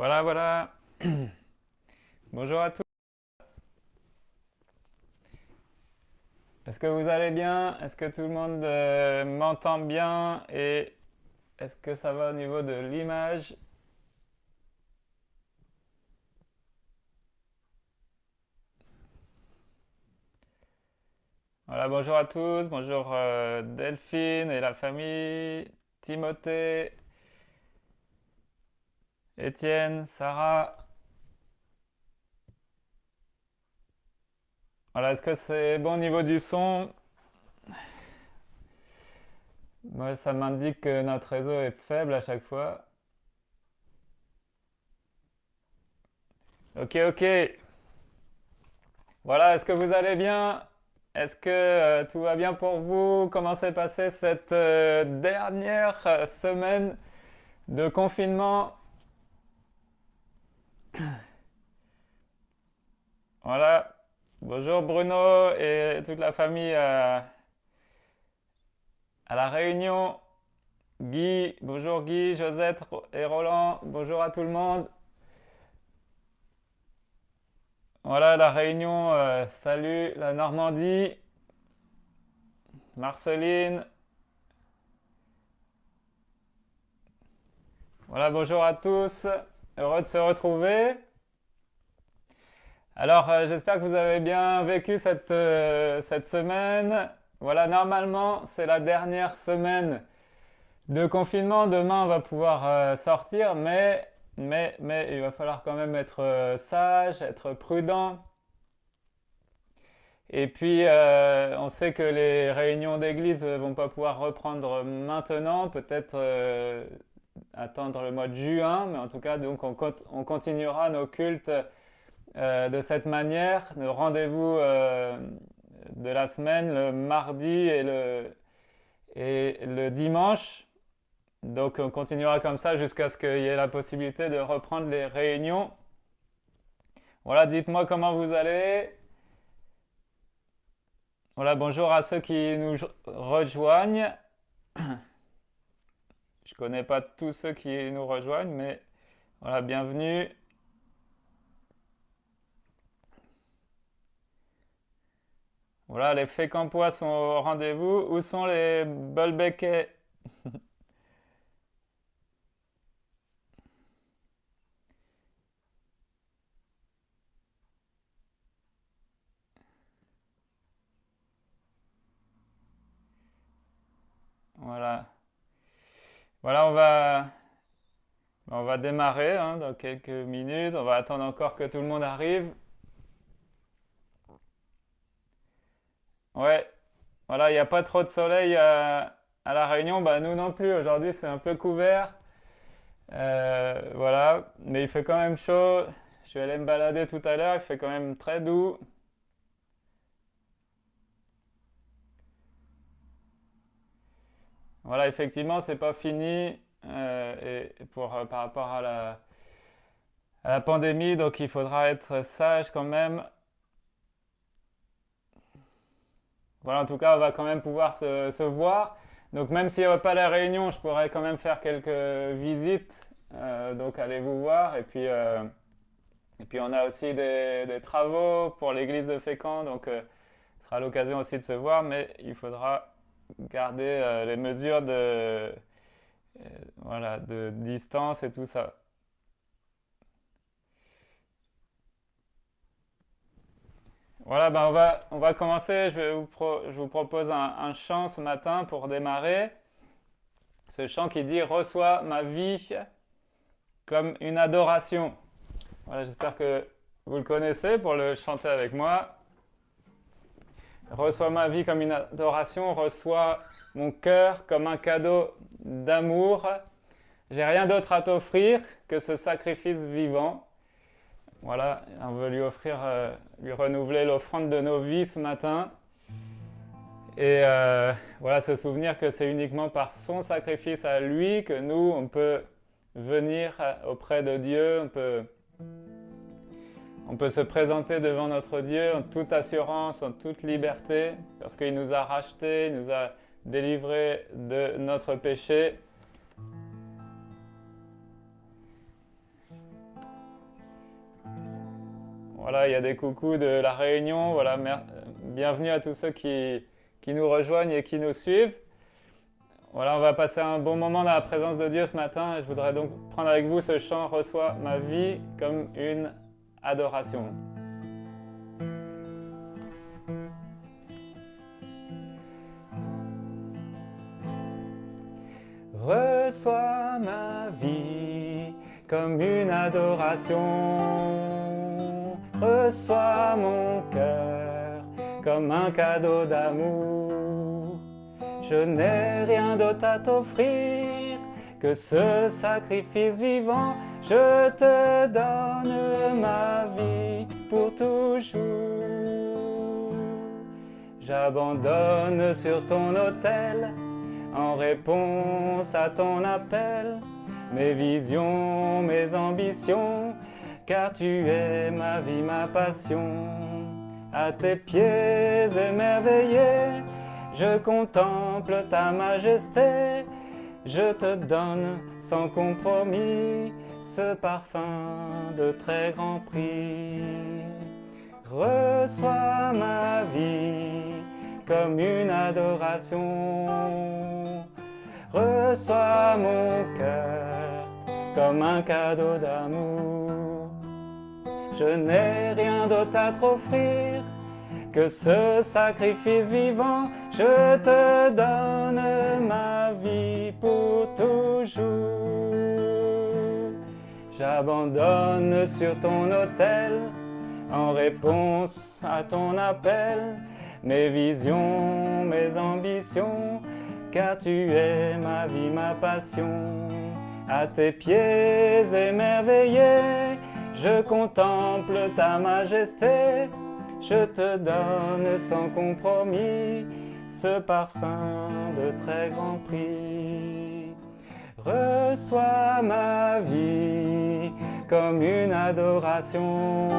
Voilà, voilà. Bonjour à tous. Est-ce que vous allez bien? Est-ce que tout le monde m'entend bien? Et est-ce que ça va au niveau de l'image? Voilà, bonjour à tous. Bonjour Delphine et la famille. Timothée, Étienne, Sarah. Voilà, est-ce que c'est bon au niveau du son? Moi, ça m'indique que notre réseau est faible à chaque fois. Ok, ok. Voilà, est-ce que vous allez bien? Est-ce que tout va bien pour vous? Comment s'est passée cette dernière semaine de confinement? Voilà. Bonjour Bruno et toute la famille à La Réunion. Guy, bonjour Guy, Josette et Roland. Bonjour à tout le monde. Voilà, La Réunion, salut la Normandie. Marceline. Voilà, bonjour à tous. Heureux de se retrouver. Alors, j'espère que vous avez bien vécu cette semaine. Voilà, normalement, c'est la dernière semaine de confinement. Demain, on va pouvoir sortir, mais il va falloir quand même être sage, être prudent. Et puis, on sait que les réunions d'église ne vont pas pouvoir reprendre maintenant, peut-être attendre le mois de juin, mais en tout cas, donc, on continuera nos cultes de cette manière, le rendez-vous de la semaine, le mardi et le dimanche. Donc on continuera comme ça jusqu'à ce qu'il y ait la possibilité de reprendre les réunions. Voilà, dites-moi comment vous allez. Voilà, bonjour à ceux qui nous rejoignent. Je ne connais pas tous ceux qui nous rejoignent, mais voilà, bienvenue. Voilà, les Fécampois sont au rendez-vous. Où sont les Bolbecquais? Voilà. Voilà, on va démarrer dans quelques minutes. On va attendre encore que tout le monde arrive. Ouais, voilà, il n'y a pas trop de soleil à La Réunion. Bah, nous non plus. Aujourd'hui, c'est un peu couvert. Voilà, mais il fait quand même chaud. Je suis allé me balader tout à l'heure. Il fait quand même très doux. Voilà, effectivement, c'est pas fini. Et par rapport à la pandémie, donc il faudra être sage quand même. Voilà, en tout cas, on va quand même pouvoir se voir. Donc même s'il n'y a pas la réunion, je pourrais quand même faire quelques visites. Donc allez vous voir. Et puis on a aussi des travaux pour l'église de Fécamp. Donc ce sera l'occasion aussi de se voir. Mais il faudra garder les mesures voilà, de distance et tout ça. Voilà, ben on va commencer. Je vous propose un chant ce matin pour démarrer. Ce chant qui dit Reçois ma vie comme une adoration. Voilà, j'espère que vous le connaissez pour le chanter avec moi. Reçois ma vie comme une adoration, reçois mon cœur comme un cadeau d'amour. J'ai rien d'autre à t'offrir que ce sacrifice vivant. Voilà, on veut lui offrir, lui renouveler l'offrande de nos vies ce matin. Et voilà, se souvenir que c'est uniquement par son sacrifice à lui que nous, on peut venir auprès de Dieu, on peut se présenter devant notre Dieu en toute assurance, en toute liberté, parce qu'il nous a rachetés, il nous a délivrés de notre péché. Voilà, il y a des coucous de La Réunion. Voilà, bienvenue à tous ceux qui nous rejoignent et qui nous suivent. Voilà, on va passer un bon moment dans la présence de Dieu ce matin. Et je voudrais donc prendre avec vous ce chant Reçois ma vie comme une adoration. Reçois ma vie comme une adoration. Reçois mon cœur comme un cadeau d'amour. Je n'ai rien d'autre à t'offrir que ce sacrifice vivant. Je te donne ma vie pour toujours. J'abandonne sur ton autel, en réponse à ton appel, mes visions, mes ambitions, car tu es ma vie, ma passion. À tes pieds émerveillés, je contemple ta majesté, je te donne sans compromis ce parfum de très grand prix. Reçois ma vie comme une adoration. Reçois mon cœur comme un cadeau d'amour. Je n'ai rien d'autre à t'offrir que ce sacrifice vivant. Je te donne ma vie pour toujours. J'abandonne sur ton autel, en réponse à ton appel, mes visions, mes ambitions, car tu es ma vie, ma passion. À tes pieds émerveillés, je contemple ta majesté, je te donne sans compromis ce parfum de très grand prix. Reçois ma vie comme une adoration.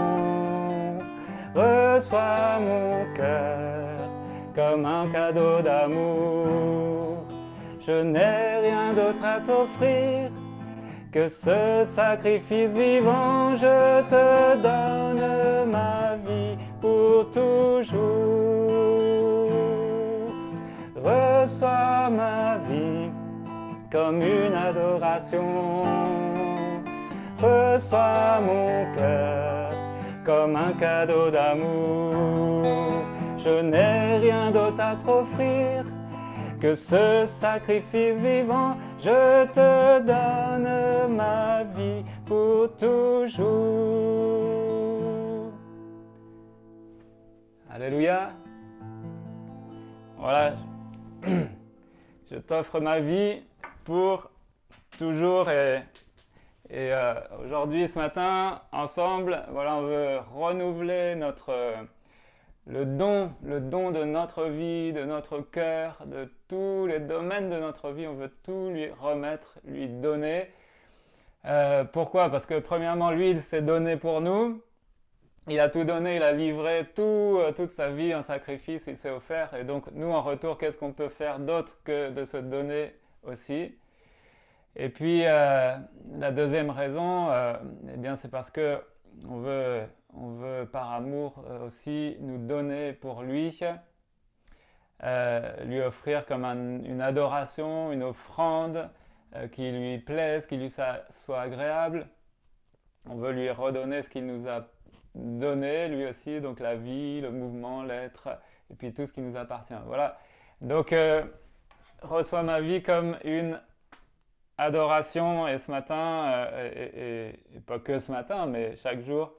Reçois mon cœur comme un cadeau d'amour. Je n'ai rien d'autre à t'offrir que ce sacrifice vivant. Je te donne ma vie pour toujours. Reçois ma vie comme une adoration. Reçois mon cœur comme un cadeau d'amour. Je n'ai rien d'autre à t'offrir que ce sacrifice vivant. Je te donne ma vie pour toujours. Alléluia. Voilà, je t'offre ma vie pour toujours. Et aujourd'hui, ce matin, ensemble, voilà, on veut renouveler le don de notre vie, de notre cœur, de tous les domaines de notre vie. On veut tout lui remettre, lui donner. Pourquoi? Parce que premièrement, lui, il s'est donné pour nous. Il a tout donné, il a livré toute sa vie en sacrifice, il s'est offert. Et donc, nous, en retour, qu'est-ce qu'on peut faire d'autre que de se donner aussi? Et puis, la deuxième raison, eh bien, c'est parce que on veut par amour aussi nous donner pour lui, lui offrir comme une adoration, une offrande qui lui plaise, qui lui soit agréable. On veut lui redonner ce qu'il nous a donné, lui aussi, donc la vie, le mouvement, l'être, et puis tout ce qui nous appartient. Voilà. Donc, reçois ma vie comme une adoration, et ce matin, et pas que ce matin, mais chaque jour,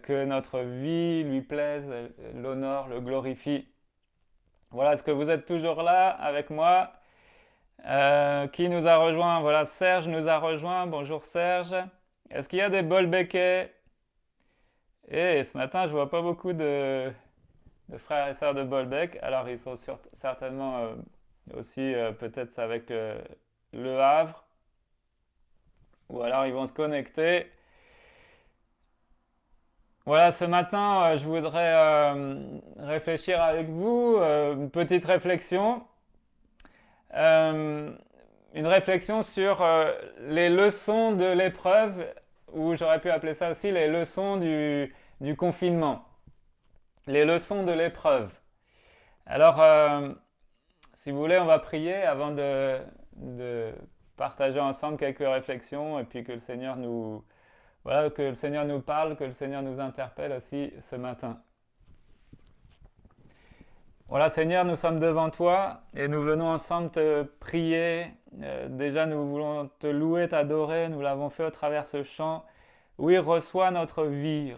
que notre vie lui plaise, l'honore, le glorifie. Voilà, est-ce que vous êtes toujours là avec moi? Qui nous a rejoint? Voilà, Serge nous a rejoint. Bonjour Serge. Est-ce qu'il y a des Bolbecquais? Et ce matin, je vois pas beaucoup de frères et sœurs de Bolbec. Alors, ils sont certainement aussi, peut-être avec le Havre. Ou alors, ils vont se connecter. Voilà, ce matin, je voudrais réfléchir avec vous, une petite réflexion. Une réflexion sur les leçons de l'épreuve, ou j'aurais pu appeler ça aussi les leçons du confinement, les leçons de l'épreuve. Alors, si vous voulez, on va prier avant de partager ensemble quelques réflexions et puis que le Seigneur voilà, que le Seigneur nous parle, que le Seigneur nous interpelle aussi ce matin. Voilà, Seigneur, nous sommes devant toi et nous venons ensemble te prier. Déjà, nous voulons te louer, t'adorer. Nous l'avons fait au travers ce chant. Oui, reçois notre vie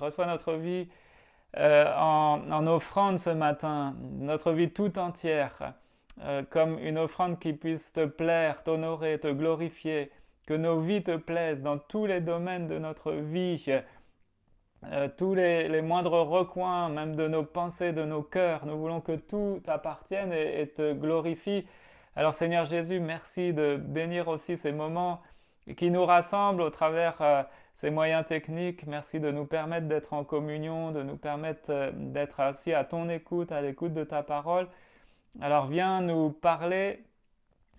en offrande ce matin, notre vie tout entière, comme une offrande qui puisse te plaire, t'honorer, te glorifier, que nos vies te plaisent dans tous les domaines de notre vie, tous les moindres recoins, même de nos pensées, de nos cœurs. Nous voulons que tout t'appartienne et te glorifie. Alors Seigneur Jésus, merci de bénir aussi ces moments qui nous rassemblent au travers ces moyens techniques. Merci de nous permettre d'être en communion, de nous permettre d'être assis à ton écoute, à l'écoute de ta parole. Alors viens nous parler,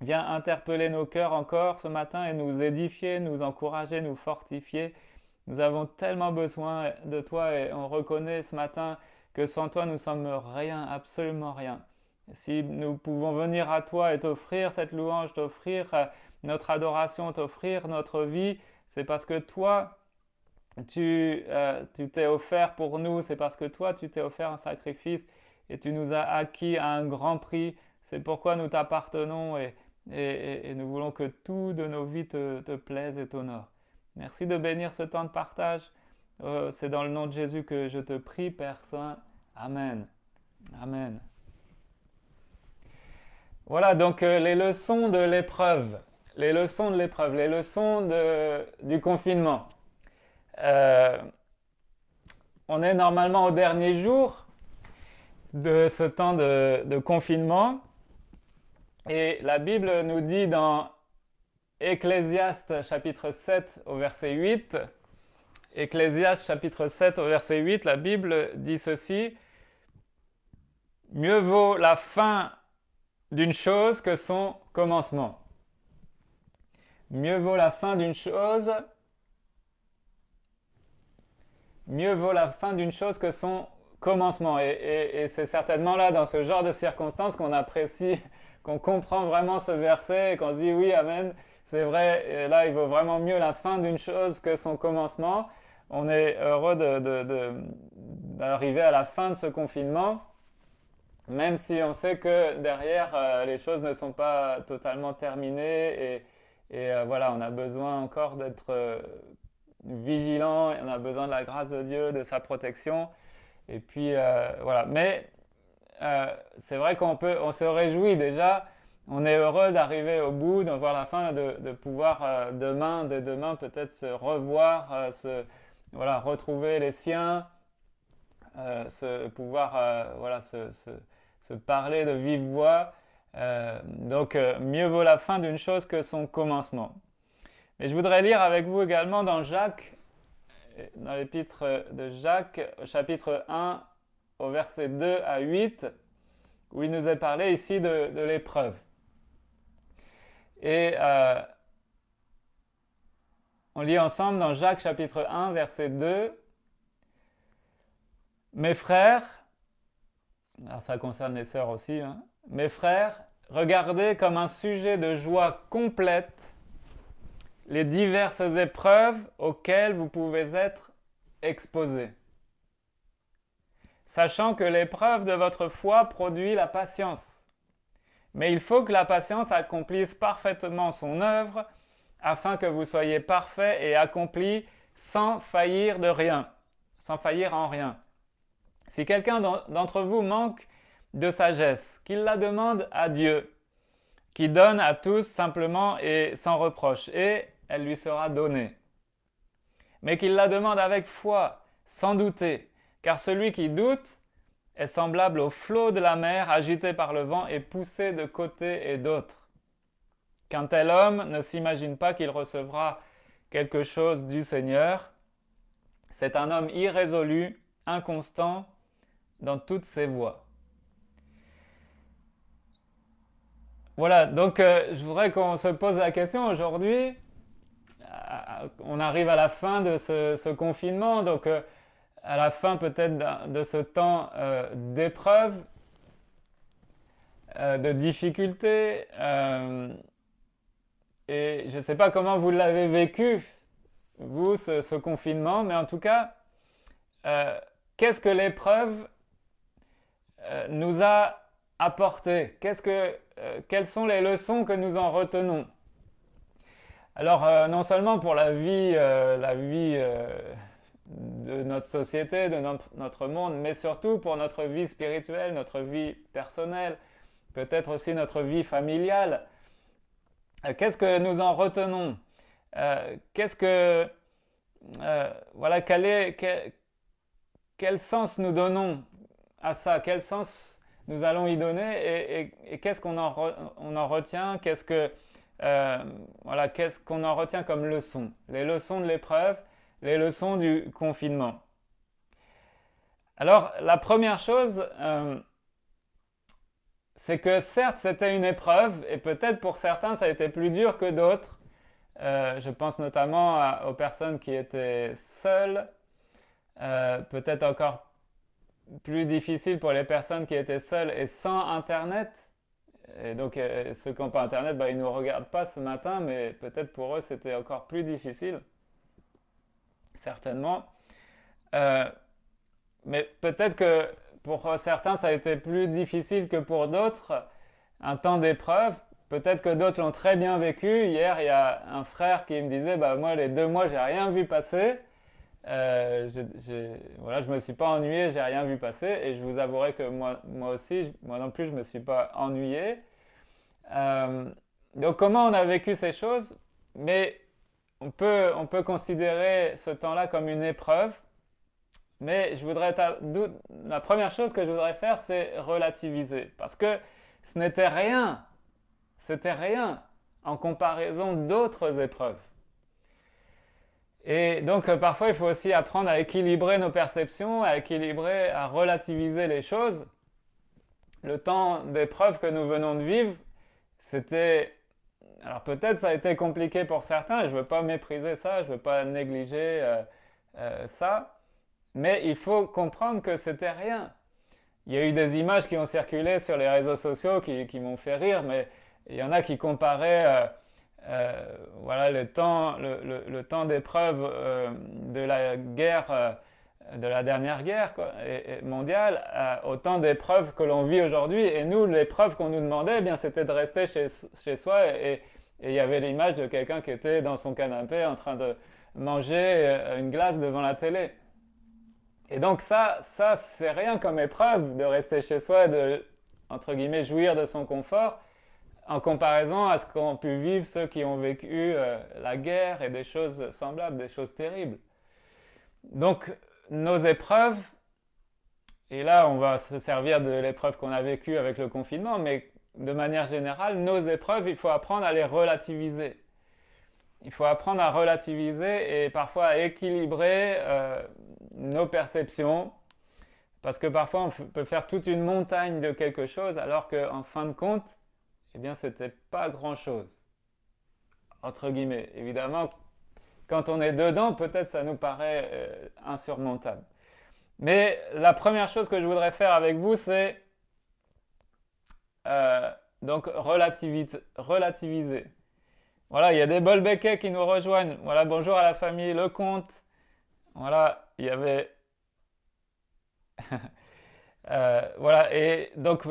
viens interpeller nos cœurs encore ce matin et nous édifier, nous encourager, nous fortifier. Nous avons tellement besoin de toi et on reconnaît ce matin que sans toi nous sommes rien, absolument rien. Si nous pouvons venir à toi et t'offrir cette louange, t'offrir notre adoration, t'offrir notre vie, c'est parce que toi, tu t'es offert pour nous, c'est parce que toi, tu t'es offert un sacrifice et tu nous as acquis à un grand prix. C'est pourquoi nous t'appartenons et nous voulons que tout de nos vies te plaise et t'honore. Merci de bénir ce temps de partage. C'est dans le nom de Jésus que je te prie, Père Saint. Amen. Amen. Voilà donc les leçons de l'épreuve, les leçons du confinement. On est normalement au dernier jour de ce temps de confinement et la Bible nous dit dans Ecclésiaste chapitre 7 au verset 8, Ecclésiaste chapitre 7 au verset 8, la Bible dit ceci: mieux vaut la fin d'une chose que son commencement. Mieux vaut la fin d'une chose que son commencement. Et c'est certainement là, dans ce genre de circonstances, qu'on apprécie, qu'on comprend vraiment ce verset et qu'on se dit oui, amen, c'est vrai, et là il vaut vraiment mieux la fin d'une chose que son commencement. On est heureux d'arriver à la fin de ce confinement, même si on sait que derrière les choses ne sont pas totalement terminées et voilà, on a besoin encore d'être vigilant, on a besoin de la grâce de Dieu, de sa protection. Et puis voilà, mais c'est vrai qu'on se réjouit déjà, on est heureux d'arriver au bout, de voir la fin, de pouvoir dès demain peut-être se revoir, voilà, retrouver les siens, se parler de vive voix. Donc mieux vaut la fin d'une chose que son commencement. Mais je voudrais lire avec vous également dans Jacques, dans l'épître de Jacques, chapitre 1, au verset 2 à 8, où il nous est parlé ici de l'épreuve. Et on lit ensemble dans Jacques chapitre 1, verset 2, « Mes frères », alors ça concerne les sœurs aussi, hein, « Mes frères, regardez comme un sujet de joie complète les diverses épreuves auxquelles vous pouvez être exposés, sachant que l'épreuve de votre foi produit la patience. Mais il faut que la patience accomplisse parfaitement son œuvre, afin que vous soyez parfaits et accomplis sans faillir en rien. Si quelqu'un d'entre vous manque de sagesse, qu'il la demande à Dieu, qui donne à tous simplement et sans reproche, et elle lui sera donnée. Mais qu'il la demande avec foi, sans douter, car celui qui doute est semblable au flot de la mer agité par le vent et poussé de côté et d'autre. Qu'un tel homme ne s'imagine pas qu'il recevra quelque chose du Seigneur. C'est un homme irrésolu, inconstant dans toutes ses voies. Voilà, donc je voudrais qu'on se pose la question aujourd'hui. On arrive à la fin de ce confinement, donc à la fin peut-être de ce temps d'épreuve, de difficulté. Et je ne sais pas comment vous l'avez vécu, vous, ce confinement, mais en tout cas, qu'est-ce que l'épreuve nous a apporté? Quelles sont les leçons que nous en retenons? Alors, non seulement pour la vie de notre société, de notre monde, mais surtout pour notre vie spirituelle, notre vie personnelle, peut-être aussi notre vie familiale. Qu'est-ce que nous en retenons? Voilà, quel sens nous donnons à ça? Quel sens nous allons y donner? Et qu'est-ce qu'on en retient? Qu'est-ce qu'on en retient comme leçon? Les leçons de l'épreuve, les leçons du confinement. Alors, la première chose, c'est que certes, c'était une épreuve, et peut-être pour certains, ça a été plus dur que d'autres. Je pense notamment aux personnes qui étaient seules, peut-être encore plus difficile pour les personnes qui étaient seules et sans Internet. Et donc, ceux qui n'ont pas Internet, ils ne nous regardent pas ce matin, mais peut-être pour eux, c'était encore plus difficile, certainement. Mais peut-être que pour certains, ça a été plus difficile que pour d'autres, un temps d'épreuve. Peut-être que d'autres l'ont très bien vécu. Hier, il y a un frère qui me disait, moi, les 2 mois, j'ai rien vu passer. Je me suis pas ennuyé, j'ai rien vu passer. Et je vous avouerai que moi aussi, moi non plus, je me suis pas ennuyé. Donc, comment on a vécu ces choses? Mais on peut considérer ce temps-là comme une épreuve. Mais la première chose que je voudrais faire, c'est relativiser. Parce que ce n'était rien. C'était rien en comparaison d'autres épreuves. Et donc parfois il faut aussi apprendre à équilibrer nos perceptions, à relativiser les choses. Le temps d'épreuve que nous venons de vivre, alors peut-être ça a été compliqué pour certains, je ne veux pas mépriser ça, je ne veux pas négliger ça, mais il faut comprendre que c'était rien. Il y a eu des images qui ont circulé sur les réseaux sociaux qui m'ont fait rire, mais il y en a qui comparaient le temps d'épreuve de la guerre, de la dernière guerre mondiale, au temps d'épreuve que l'on vit aujourd'hui. Et nous, l'épreuve qu'on nous demandait, c'était de rester chez soi. Et il y avait l'image de quelqu'un qui était dans son canapé en train de manger une glace devant la télé. Et donc ça c'est rien comme épreuve de rester chez soi et de, entre guillemets, jouir de son confort en comparaison à ce qu'ont pu vivre ceux qui ont vécu la guerre et des choses semblables, des choses terribles. Donc nos épreuves, et là on va se servir de l'épreuve qu'on a vécue avec le confinement, mais de manière générale, nos épreuves, il faut apprendre à les relativiser. Il faut apprendre à relativiser et parfois à équilibrer nos perceptions, parce que parfois on peut faire toute une montagne de quelque chose, alors qu'en fin de compte, c'était pas grand-chose, entre guillemets. Évidemment, quand on est dedans, peut-être ça nous paraît insurmontable. Mais la première chose que je voudrais faire avec vous, c'est donc relativiser. Voilà, il y a des Bolbecquets qui nous rejoignent. Voilà, bonjour à la famille Lecomte. Voilà, il y avait... voilà, et donc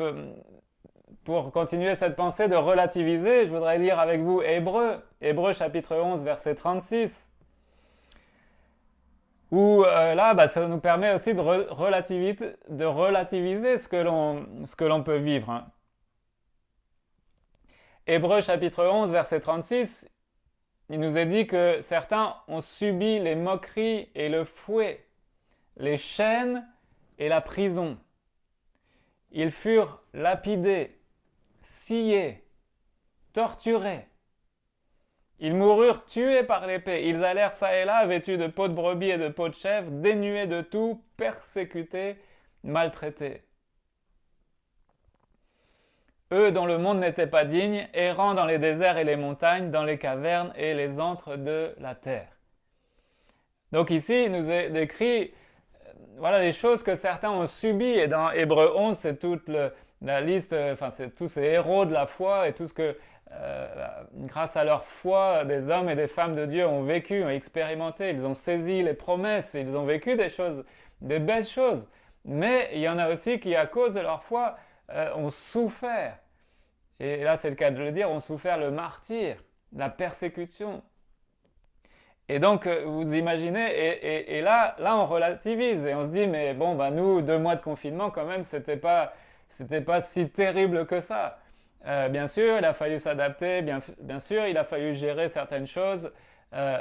pour continuer cette pensée de relativiser, je voudrais lire avec vous Hébreux chapitre 11, verset 36, où là, ça nous permet aussi de relativiser ce que l'on peut vivre. Hein. Hébreux chapitre 11, verset 36, il nous est dit que certains ont subi les moqueries et le fouet, les chaînes et la prison. Ils furent lapidés, sciés, torturés. Ils moururent tués par l'épée. Ils allèrent çà et là, vêtus de peaux de brebis et de peaux de chèvre, dénués de tout, persécutés, maltraités. Eux dont le monde n'était pas digne, errant dans les déserts et les montagnes, dans les cavernes et les antres de la terre. Donc ici, il nous est décrit voilà les choses que certains ont subies. Et dans Hébreux 11, c'est toute la liste, enfin, c'est tous ces héros de la foi et tout ce que, grâce à leur foi, des hommes et des femmes de Dieu ont vécu, ont expérimenté. Ils ont saisi les promesses, ils ont vécu des choses, des belles choses. Mais il y en a aussi qui, à cause de leur foi, ont souffert. Et là, c'est le cas de le dire, ont souffert le martyre, la persécution. Et donc, vous imaginez, et là, on relativise et on se dit, mais bon, ben nous, 2 mois de confinement, quand même, c'était pas si terrible que ça. Bien sûr, il a fallu s'adapter, bien sûr, il a fallu gérer certaines choses,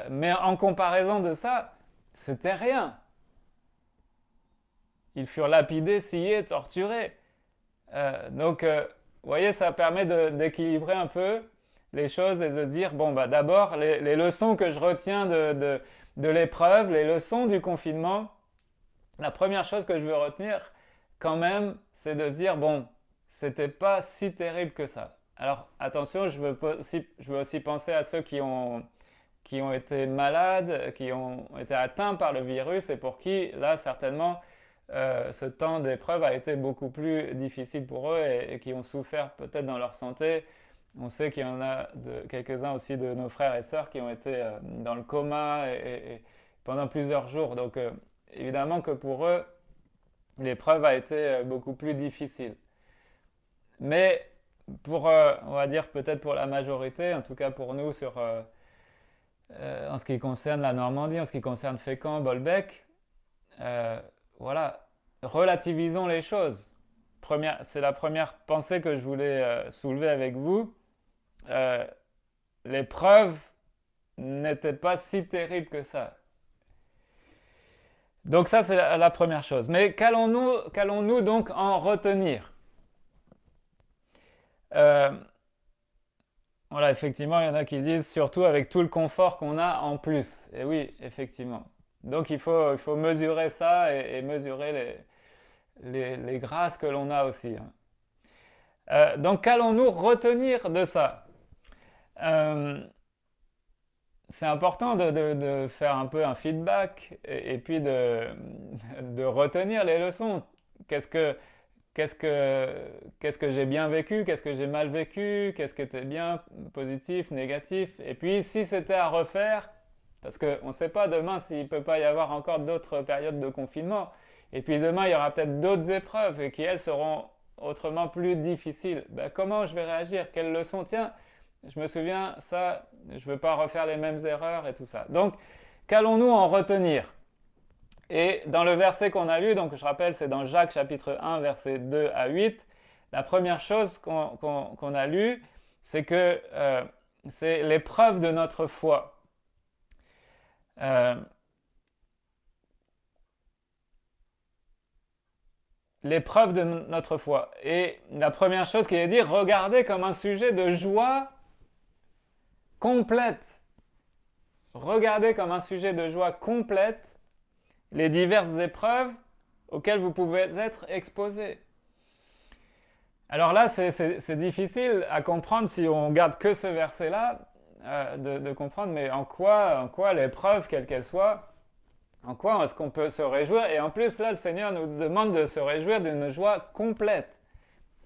mais en comparaison de ça, c'était rien. Ils furent lapidés, sciés, torturés. Donc, vous voyez, ça permet d'équilibrer un peu les choses et de se dire, bon, bah, d'abord, les leçons que je retiens de l'épreuve, les leçons du confinement, la première chose que je veux retenir quand même, c'est de se dire, bon, c'était pas si terrible que ça. Alors, attention, je veux aussi penser à ceux qui ont été malades, qui ont été atteints par le virus et pour qui, là, certainement, ce temps d'épreuve a été beaucoup plus difficile pour eux et qui ont souffert peut-être dans leur santé. On sait qu'il y en a quelques-uns aussi de nos frères et sœurs qui ont été dans le coma et pendant plusieurs jours. Donc évidemment que pour eux, l'épreuve a été beaucoup plus difficile. Mais pour, on va dire peut-être pour la majorité, en tout cas pour nous en ce qui concerne la Normandie, en ce qui concerne Fécamp, Bolbec, voilà, relativisons les choses. C'est la première pensée que je voulais soulever avec vous. L'épreuve n'était pas si terrible que ça. Donc ça, c'est la première chose. Mais qu'allons-nous donc en retenir? Voilà, effectivement, il y en a qui disent surtout avec tout le confort qu'on a en plus. Et oui, effectivement. Donc il faut mesurer ça et mesurer les grâces que l'on a aussi. Donc qu'allons-nous retenir de ça? C'est important de faire un peu un feedback et puis de retenir les leçons. Qu'est-ce que j'ai bien vécu, qu'est-ce que j'ai mal vécu, qu'est-ce qui était bien, positif, négatif. Et puis si c'était à refaire, parce qu'on ne sait pas demain s'il ne peut pas y avoir encore d'autres périodes de confinement. Et puis demain, il y aura peut-être d'autres épreuves et qui, elles, seront autrement plus difficiles. Ben, comment je vais réagir? Quelles leçons? Tiens, je me souviens, ça, je ne veux pas refaire les mêmes erreurs et tout ça. Donc, qu'allons-nous en retenir? Et dans le verset qu'on a lu, donc je rappelle, c'est dans Jacques chapitre 1, versets 2 à 8, la première chose qu'on a lue, c'est que c'est l'épreuve de notre foi. L'épreuve de notre foi. Et la première chose qu'il est dit, regardez comme un sujet de joie complète. Regardez comme un sujet de joie complète les diverses épreuves auxquelles vous pouvez être exposés. Alors là, c'est difficile à comprendre si on garde que ce verset-là, de comprendre, mais en quoi l'épreuve, quelle qu'elle soit, en quoi est-ce qu'on peut se réjouir? Et en plus, là, le Seigneur nous demande de se réjouir d'une joie complète,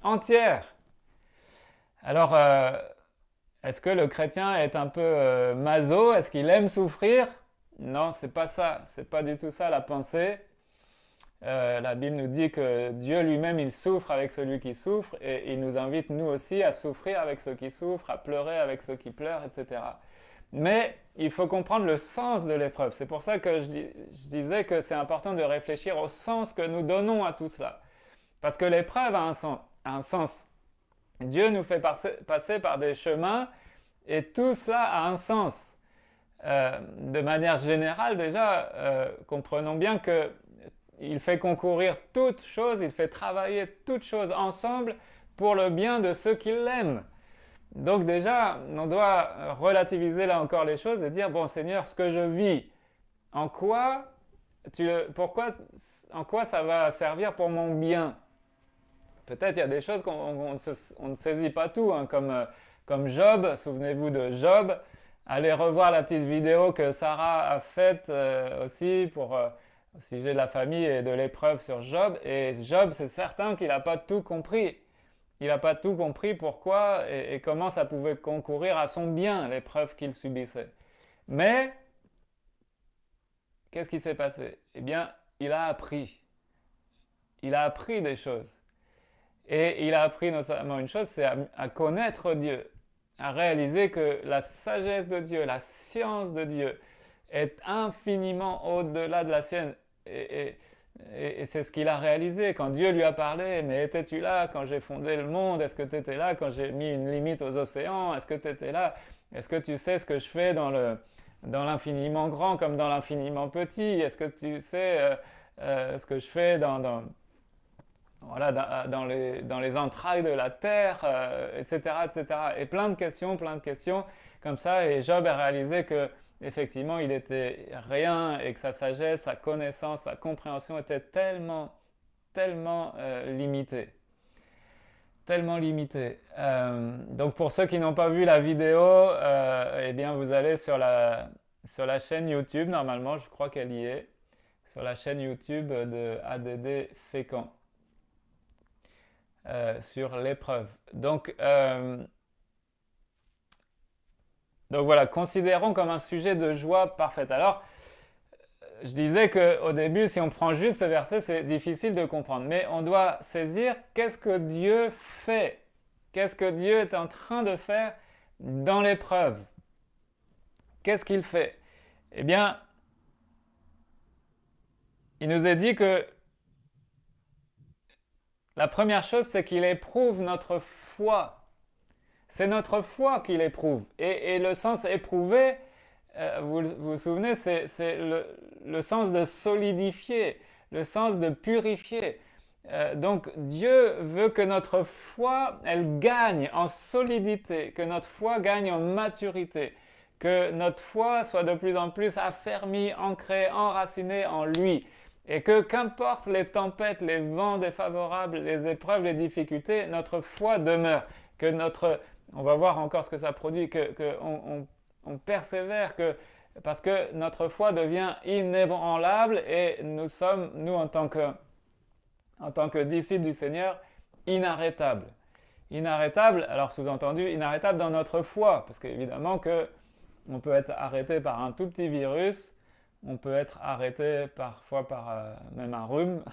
entière. Alors, est-ce que le chrétien est un peu maso? Est-ce qu'il aime souffrir? Non, c'est pas ça. C'est pas du tout ça la pensée. La Bible nous dit que Dieu lui-même, il souffre avec celui qui souffre et il nous invite, nous aussi, à souffrir avec ceux qui souffrent, à pleurer avec ceux qui pleurent, etc. Mais il faut comprendre le sens de l'épreuve. C'est pour ça que je disais que c'est important de réfléchir au sens que nous donnons à tout cela. Parce que l'épreuve a un sens. Dieu nous fait passer par des chemins et tout cela a un sens. De manière générale, déjà, comprenons bien qu'il fait concourir toutes choses, il fait travailler toutes choses ensemble pour le bien de ceux qui l'aiment. Donc déjà, on doit relativiser là encore les choses et dire, bon Seigneur, ce que je vis, en quoi ça va servir pour mon bien? Peut-être il y a des choses qu'on ne saisit pas tout, hein, comme Job, souvenez-vous de Job. Allez revoir la petite vidéo que Sarah a faite aussi pour au sujet de la famille et de l'épreuve sur Job. Et Job, c'est certain qu'il n'a pas tout compris. Il n'a pas tout compris pourquoi et comment ça pouvait concourir à son bien, l'épreuve qu'il subissait. Mais, qu'est-ce qui s'est passé? Eh bien, il a appris. Il a appris des choses. Et il a appris notamment une chose, c'est à connaître Dieu, à réaliser que la sagesse de Dieu, la science de Dieu est infiniment au-delà de la sienne. Et c'est ce qu'il a réalisé quand Dieu lui a parlé. Mais étais-tu là quand j'ai fondé le monde? Est-ce que tu étais là quand j'ai mis une limite aux océans? Est-ce que tu étais là? Est-ce que tu sais ce que je fais dans l'infiniment grand comme dans l'infiniment petit? Est-ce que tu sais ce que je fais voilà, dans les entrailles de la terre, etc., etc. Et plein de questions comme ça. Et Job a réalisé que effectivement, il était rien et que sa sagesse, sa connaissance, sa compréhension était tellement, tellement limitée. Tellement limitée. Donc pour ceux qui n'ont pas vu la vidéo, eh bien vous allez sur la chaîne YouTube, normalement, je crois qu'elle y est, sur la chaîne YouTube de ADD Fécamp. Sur l'épreuve. Donc voilà, considérons comme un sujet de joie parfaite. Alors, je disais qu'au début, si on prend juste ce verset, c'est difficile de comprendre. Mais on doit saisir qu'est-ce que Dieu fait. Qu'est-ce que Dieu est en train de faire dans l'épreuve. Qu'est-ce qu'il fait? Eh bien, il nous est dit que la première chose, c'est qu'il éprouve notre foi. C'est notre foi qu'il éprouve. Et le sens éprouvé, vous vous souvenez, c'est le sens de solidifier, le sens de purifier. Donc Dieu veut que notre foi, elle gagne en solidité, que notre foi gagne en maturité, que notre foi soit de plus en plus affermie, ancrée, enracinée en lui. Et que qu'importe les tempêtes, les vents défavorables, les épreuves, les difficultés, notre foi demeure. Que on va voir encore ce que ça produit, on persévère, parce que notre foi devient inébranlable et nous sommes, nous en tant que disciples du Seigneur, inarrêtables. Inarrêtables, alors sous-entendu, inarrêtables dans notre foi, parce qu'évidemment on peut être arrêté par un tout petit virus, on peut être arrêté parfois par même un rhume,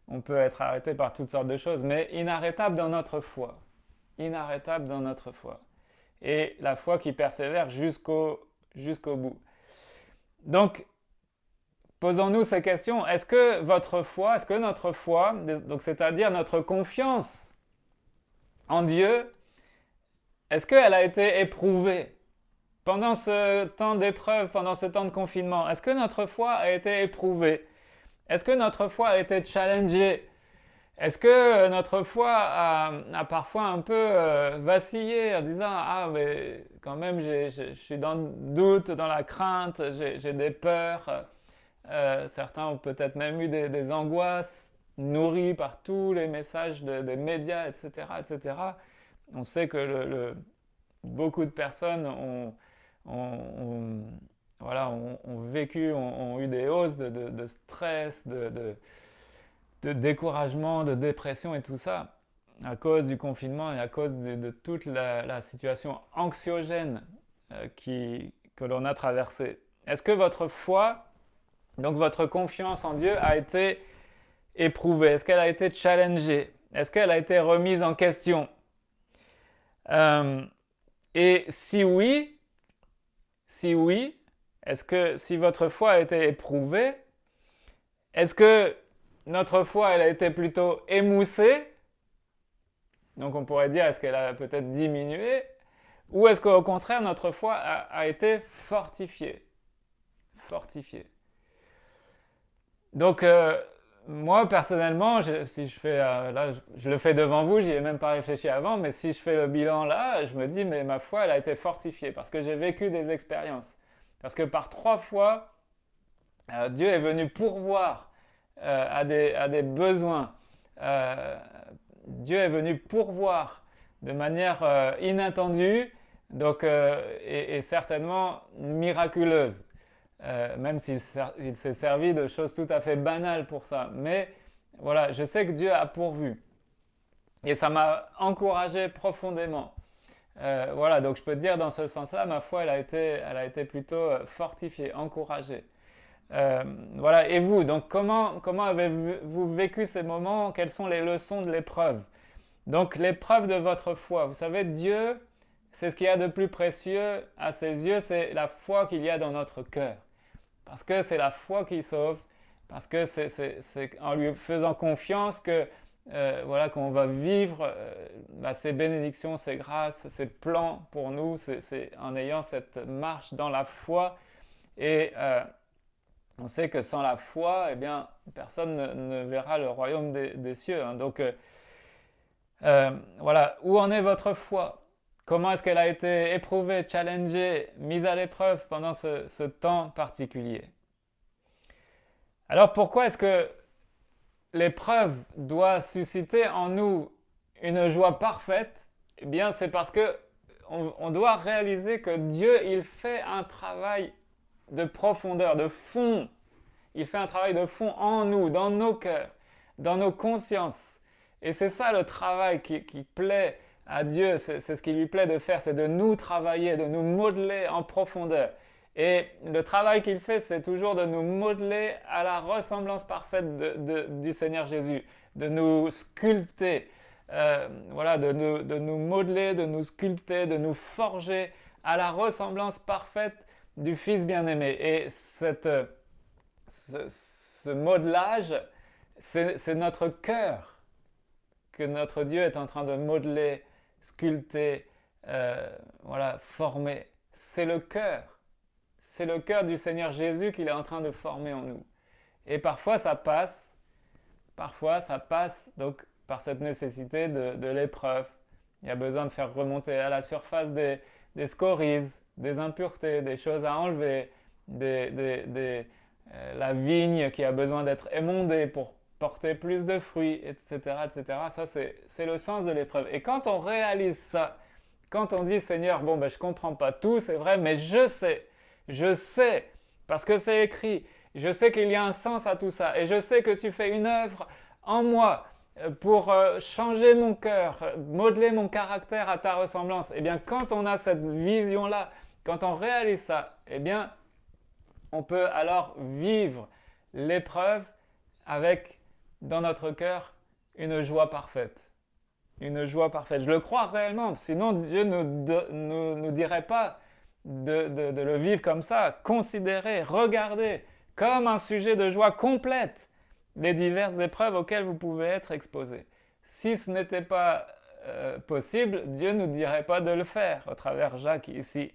on peut être arrêté par toutes sortes de choses, mais inarrêtable dans notre foi. Inarrêtable dans notre foi. Et la foi qui persévère jusqu'au bout. Donc, posons-nous ces questions. Est-ce que notre foi, donc c'est-à-dire notre confiance en Dieu, est-ce qu'elle a été éprouvée pendant ce temps d'épreuve, pendant ce temps de confinement? Est-ce que notre foi a été éprouvée? Est-ce que notre foi a été challengée? Est-ce que notre foi a parfois un peu vacillé en disant « Ah, mais quand même, je suis dans le doute, dans la crainte, j'ai des peurs. » Certains ont peut-être même eu des angoisses nourries par tous les messages des médias, etc., etc. On sait que beaucoup de personnes voilà, ont vécu, ont eu des hausses de stress, de découragement, de dépression et tout ça, à cause du confinement et à cause de toute la situation anxiogène que l'on a traversée. Est-ce que votre foi, donc votre confiance en Dieu, a été éprouvée? Est-ce qu'elle a été challengée? Est-ce qu'elle a été remise en question? Et si oui, est-ce que si votre foi a été éprouvée, est-ce que notre foi, elle a été plutôt émoussée? Donc on pourrait dire, est-ce qu'elle a peut-être diminué? Ou est-ce qu'au contraire, notre foi a été fortifiée? Fortifiée. Donc moi, personnellement, si je fais, là, je le fais devant vous, j'y ai même pas réfléchi avant, mais si je fais le bilan là, je me dis, mais ma foi, elle a été fortifiée parce que j'ai vécu des expériences. Parce que par 3 fois, Dieu est venu pourvoir à des besoins. Dieu est venu pourvoir de manière inattendue, donc, et certainement miraculeuse. même s'il s'est servi de choses tout à fait banales pour ça. Mais voilà, je sais que Dieu a pourvu. Et ça m'a encouragé profondément. Voilà, donc je peux te dire dans ce sens-là, ma foi, elle a été plutôt fortifiée, encouragée. Voilà, et vous, donc comment avez-vous vécu ces moments? Quelles sont les leçons de l'épreuve? Donc l'épreuve de votre foi, vous savez, Dieu, c'est ce qu'il y a de plus précieux à ses yeux, c'est la foi qu'il y a dans notre cœur. Parce que c'est la foi qui sauve, parce que c'est en lui faisant confiance que voilà, qu'on va vivre ces bénédictions, ces grâces, ces plans pour nous, c'est en ayant cette marche dans la foi. Et on sait que sans la foi, eh bien, personne ne verra le royaume des cieux. Hein. Donc voilà, où en est votre foi? Comment est-ce qu'elle a été éprouvée, challengée, mise à l'épreuve pendant ce temps particulier? Alors pourquoi est-ce que l'épreuve doit susciter en nous une joie parfaite? Eh bien, c'est parce que on doit réaliser que Dieu, il fait un travail de profondeur, de fond. Il fait un travail de fond en nous, dans nos cœurs, dans nos consciences. Et c'est ça le travail qui plaît à Dieu, c'est ce qui lui plaît de faire, c'est de nous travailler, de nous modeler en profondeur. Et le travail qu'il fait, c'est toujours de nous modeler à la ressemblance parfaite du Seigneur Jésus, de nous sculpter, voilà, de nous modeler, de nous sculpter, de nous forger à la ressemblance parfaite du Fils bien-aimé. Et ce modelage, c'est notre cœur que notre Dieu est en train de modeler, sculpter, voilà, former. C'est le cœur. C'est le cœur du Seigneur Jésus qu'il est en train de former en nous. Et parfois ça passe donc par cette nécessité de l'épreuve. Il y a besoin de faire remonter à la surface des scories, des impuretés, des choses à enlever, la vigne qui a besoin d'être émondée pour porter plus de fruits, etc. etc. Ça, c'est le sens de l'épreuve. Et quand on réalise ça, quand on dit Seigneur, bon, ben, je ne comprends pas tout, c'est vrai, mais je sais, parce que c'est écrit, je sais qu'il y a un sens à tout ça, et je sais que tu fais une œuvre en moi pour changer mon cœur, modeler mon caractère à ta ressemblance. Eh bien, quand on a cette vision-là, quand on réalise ça, eh bien, on peut alors vivre l'épreuve avec, dans notre cœur, une joie parfaite. Une joie parfaite. Je le crois réellement, sinon Dieu ne nous dirait pas de le vivre comme ça. Considérez, regardez comme un sujet de joie complète les diverses épreuves auxquelles vous pouvez être exposés. Si ce n'était pas possible, Dieu ne nous dirait pas de le faire, au travers Jacques ici,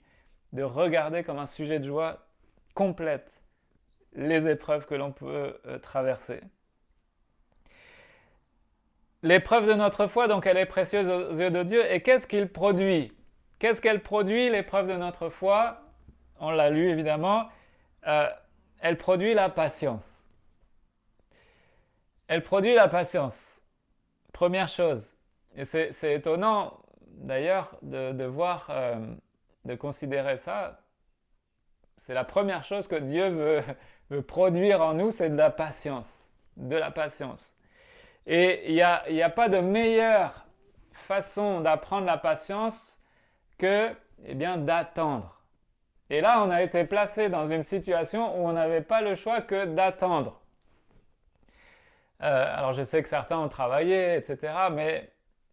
de regarder comme un sujet de joie complète les épreuves que l'on peut traverser. L'épreuve de notre foi, donc, elle est précieuse aux yeux de Dieu. Et qu'est-ce qu'il produit? Qu'est-ce qu'elle produit, l'épreuve de notre foi? On l'a lu, évidemment. Elle produit la patience. Elle produit la patience. Première chose. Et c'est étonnant, d'ailleurs, de voir, de considérer ça. C'est la première chose que Dieu veut produire en nous, c'est de la patience. De la patience. Et il n'y a pas de meilleure façon d'apprendre la patience que d'attendre. Et là, on a été placé dans une situation où on n'avait pas le choix que d'attendre. Alors je sais que certains ont travaillé, etc., mais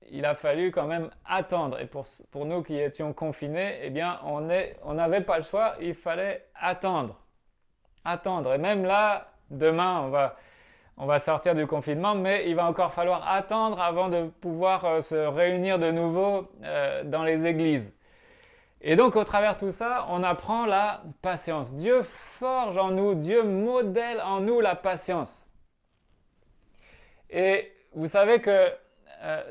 il a fallu quand même attendre. Et pour nous qui étions confinés, on n'avait pas le choix, il fallait attendre. Attendre. Et même là, demain, on va sortir du confinement, mais il va encore falloir attendre avant de pouvoir se réunir de nouveau dans les églises. Et donc, au travers de tout ça, on apprend la patience. Dieu forge en nous, Dieu modèle en nous la patience. Et vous savez que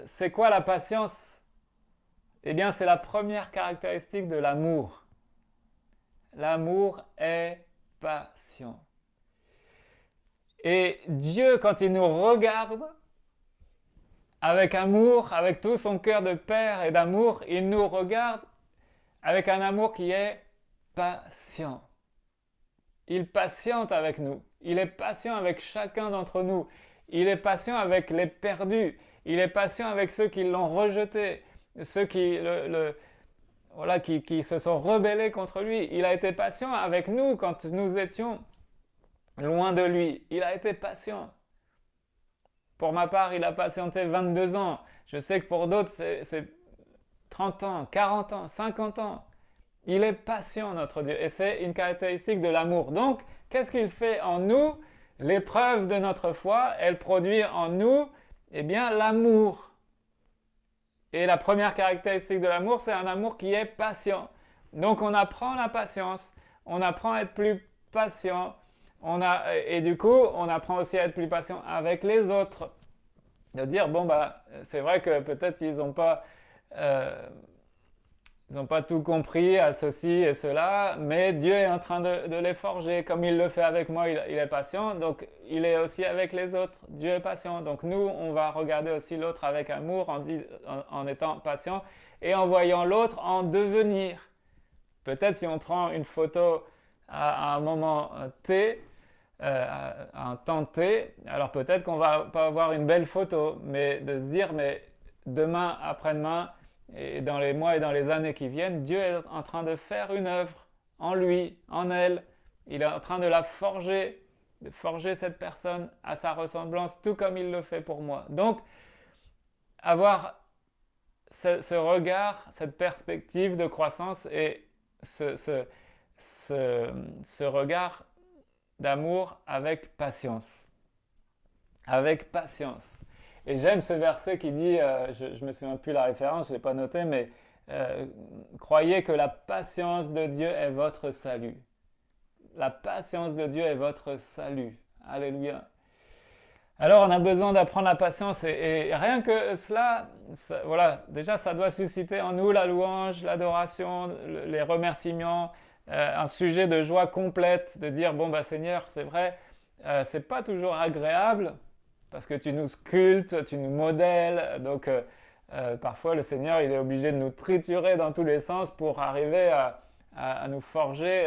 c'est quoi la patience? Eh bien, c'est la première caractéristique de l'amour. L'amour est patient. Et Dieu, quand il nous regarde, avec amour, avec tout son cœur de père et d'amour, il nous regarde avec un amour qui est patient. Il patiente avec nous. Il est patient avec chacun d'entre nous. Il est patient avec les perdus. Il est patient avec ceux qui l'ont rejeté, ceux qui se sont rebellés contre lui. Il a été patient avec nous quand nous étions loin de lui. Il a été patient. Pour ma part, il a patienté 22 ans. Je sais que pour d'autres, c'est 30 ans, 40 ans, 50 ans. Il est patient, notre Dieu. Et c'est une caractéristique de l'amour. Donc, qu'est-ce qu'il fait en nous? L'épreuve de notre foi, elle produit en nous, eh bien, l'amour. Et la première caractéristique de l'amour, c'est un amour qui est patient. Donc, on apprend la patience. On apprend à être plus patient. Et du coup, on apprend aussi à être plus patient avec les autres. De dire, bon, c'est vrai que peut-être ils n'ont pas tout compris à ceci et cela, mais Dieu est en train de les forger. Comme il le fait avec moi, il est patient, donc il est aussi avec les autres. Dieu est patient. Donc nous, on va regarder aussi l'autre avec amour en étant patient et en voyant l'autre en devenir. Peut-être si on prend une photo à un moment T, à un temps T, alors peut-être qu'on va pas avoir une belle photo, mais de se dire, mais demain, après-demain, et dans les mois et dans les années qui viennent, Dieu est en train de faire une œuvre en lui, en elle. Il est en train de la forger, de forger cette personne à sa ressemblance, tout comme il le fait pour moi. Donc, avoir ce regard, cette perspective de croissance et ce regard d'amour avec patience. Avec patience. Et j'aime ce verset qui dit, je ne me souviens plus la référence, je ne l'ai pas noté, mais croyez que la patience de Dieu est votre salut. La patience de Dieu est votre salut. Alléluia. Alors on a besoin d'apprendre la patience et rien que cela, voilà, déjà ça doit susciter en nous la louange, l'adoration, les remerciements, un sujet de joie complète, de dire bon Seigneur, c'est vrai, c'est pas toujours agréable parce que tu nous sculptes, tu nous modèles, donc parfois le Seigneur il est obligé de nous triturer dans tous les sens pour arriver à nous forger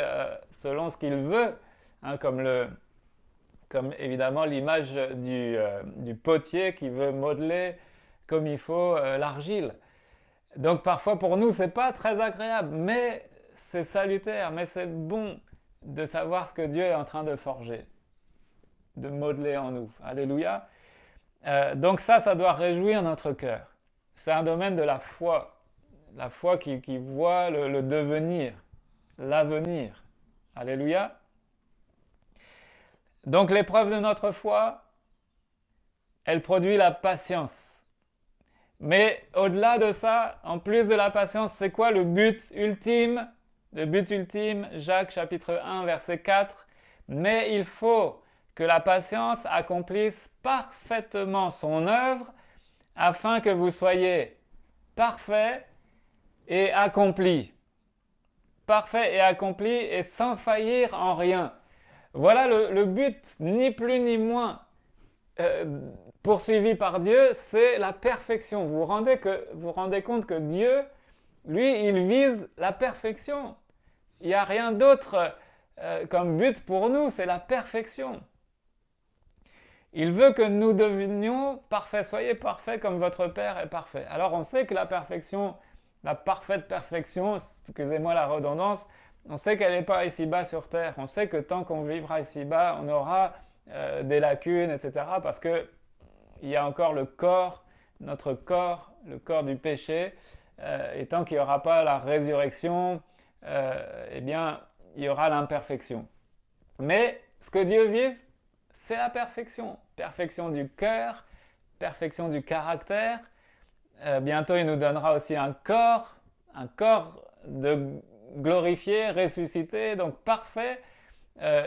selon ce qu'il veut, hein, comme évidemment l'image du potier qui veut modeler comme il faut l'argile. Donc parfois pour nous c'est pas très agréable, mais c'est salutaire, mais c'est bon de savoir ce que Dieu est en train de forger, de modeler en nous. Alléluia. Donc ça doit réjouir notre cœur. C'est un domaine de la foi qui voit le devenir, l'avenir. Alléluia. Donc l'épreuve de notre foi, elle produit la patience. Mais au-delà de ça, en plus de la patience, c'est quoi le but ultime? Le but ultime, Jacques chapitre 1, verset 4. Mais il faut que la patience accomplisse parfaitement son œuvre afin que vous soyez parfaits et accomplis. Parfaits et accomplis et sans faillir en rien. Voilà le but, ni plus ni moins, poursuivi par Dieu, c'est la perfection. Vous vous rendez compte que Dieu, lui, il vise la perfection. Il n'y a rien d'autre comme but pour nous, c'est la perfection. Il veut que nous devenions parfaits. Soyez parfaits comme votre Père est parfait. Alors on sait que la perfection, la parfaite perfection, excusez-moi la redondance, on sait qu'elle n'est pas ici-bas sur terre. On sait que tant qu'on vivra ici-bas, on aura des lacunes, etc. Parce qu'il y a encore le corps, notre corps, le corps du péché. Et tant qu'il n'y aura pas la résurrection, eh bien, il y aura l'imperfection. Mais ce que Dieu vise, c'est la perfection. Perfection du cœur, perfection du caractère. Bientôt, il nous donnera aussi un corps de glorifié, ressuscité, donc parfait,